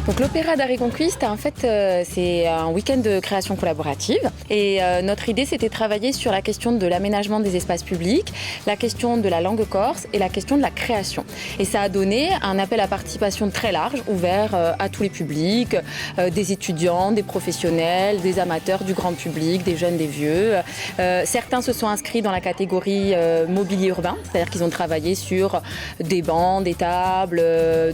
Donc l'Opéra d'Areconquista, en fait, c'est un week-end de création collaborative. Et notre idée, c'était de travailler sur la question de l'aménagement des espaces publics, la question de la langue corse et la question de la création. Et ça a donné un appel à participation très large, ouvert à tous les publics, des étudiants, des professionnels, des amateurs, du grand public, des jeunes, des vieux. Certains se sont inscrits dans la catégorie mobilier urbain, c'est-à-dire qu'ils ont travaillé sur des bancs, des tables,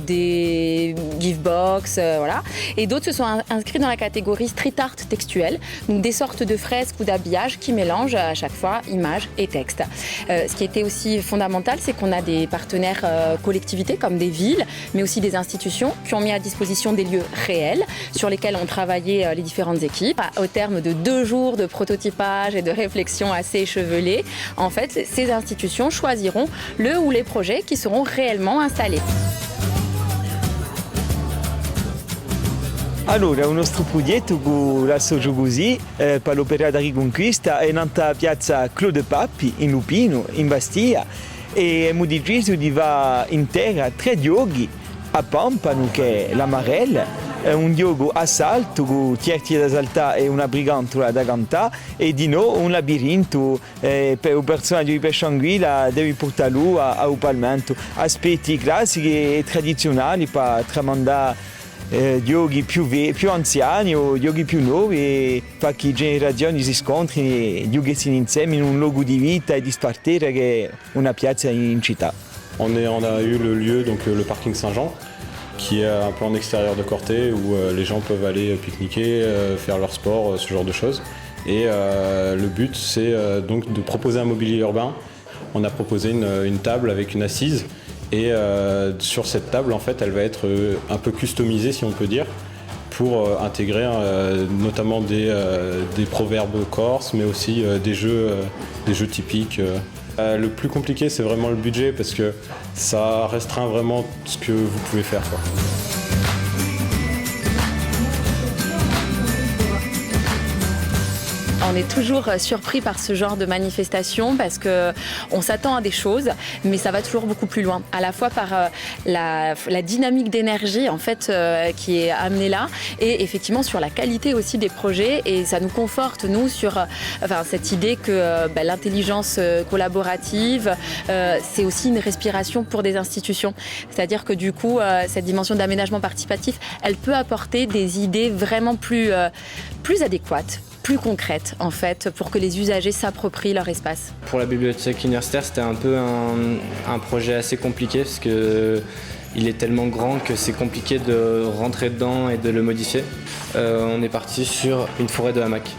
des giftbox, voilà. Et d'autres se sont inscrits dans la catégorie street art textuel, donc des sortes de fresques ou d'habillages qui mélangent à chaque fois images et textes. Ce qui était aussi fondamental, c'est qu'on a des partenaires collectivités comme des villes, mais aussi des institutions qui ont mis à disposition des lieux réels sur lesquels ont travaillé les différentes équipes. Au terme de 2 jours de prototypage et de réflexion assez échevelée, en fait, ces institutions choisiront le ou les projets qui seront réellement installés. Allora, il nostro progetto con la Sogiobusi per l'Opera d'Areconquista è nata piazza Claude Papi in Lupino, in Bastia, e abbiamo deciso di va in terra 3 giochi a Pampano, che è la Marella, un gioco a salto con cerchi da saltare e una brigantola da cantare, e di nuovo un labirinto per un personaggio di Pescianguilla devi portarlo a un palmento. Aspetti classici e tradizionali per tramandare giochi più anziani o giochi più nuovi e fa che generazioni si scontrino e giochino insieme in un luogo di vita e di spartire che è una piazza in città. On a eu le lieu, donc le parking Saint-Jean, qui est un peu en extérieur de Corté, où les gens peuvent aller pique-niquer, faire leur sport, ce genre de choses. Et le but, c'est donc de proposer un mobilier urbain. On a proposé une table avec une assise. Et sur cette table, en fait, elle va être un peu customisée, si on peut dire, pour intégrer notamment des proverbes corses, mais aussi des jeux typiques. Le plus compliqué, c'est vraiment le budget, parce que ça restreint vraiment ce que vous pouvez faire, quoi. On est toujours surpris par ce genre de manifestation parce qu'on s'attend à des choses, mais ça va toujours beaucoup plus loin. À la fois par la dynamique d'énergie en fait, qui est amenée là, et effectivement sur la qualité aussi des projets. Et ça nous conforte, nous, sur cette idée que l'intelligence collaborative, c'est aussi une respiration pour des institutions. C'est-à-dire que du coup, cette dimension d'aménagement participatif, elle peut apporter des idées vraiment plus adéquates, plus concrètes en fait, pour que les usagers s'approprient leur espace. Pour la bibliothèque universitaire, c'était un peu un projet assez compliqué parce qu'il est tellement grand que c'est compliqué de rentrer dedans et de le modifier. On est parti sur une forêt de hamacs,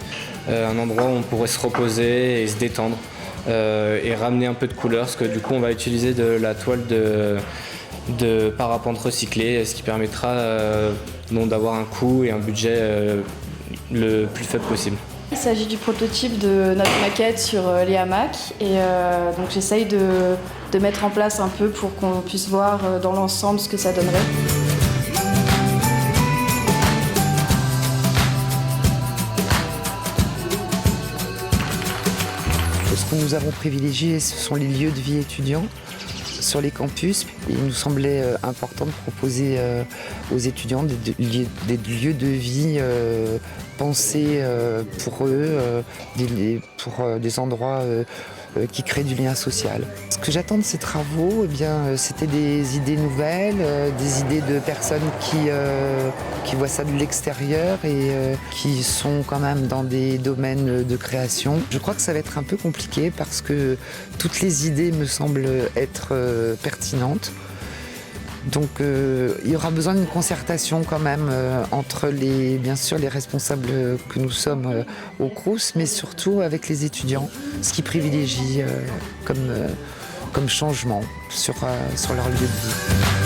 un endroit où on pourrait se reposer et se détendre et ramener un peu de couleur, parce que du coup on va utiliser de la toile de parapente recyclée, ce qui permettra d'avoir un coût et un budget le plus faible possible. Il s'agit du prototype de notre maquette sur les hamacs et donc j'essaye de mettre en place un peu pour qu'on puisse voir dans l'ensemble ce que ça donnerait. Ce que nous avons privilégié, ce sont les lieux de vie étudiants sur les campus. Il nous semblait important de proposer aux étudiants des lieux de vie pensés pour eux, pour des endroits qui créent du lien social. Ce que j'attends de ces travaux, eh bien, c'était des idées nouvelles, des idées de personnes qui voient ça de l'extérieur et qui sont quand même dans des domaines de création. Je crois que ça va être un peu compliqué parce que toutes les idées me semblent être pertinentes. Donc il y aura besoin d'une concertation quand même entre bien sûr les responsables que nous sommes au Crous, mais surtout avec les étudiants, ce qui privilégie comme changement sur leur lieu de vie.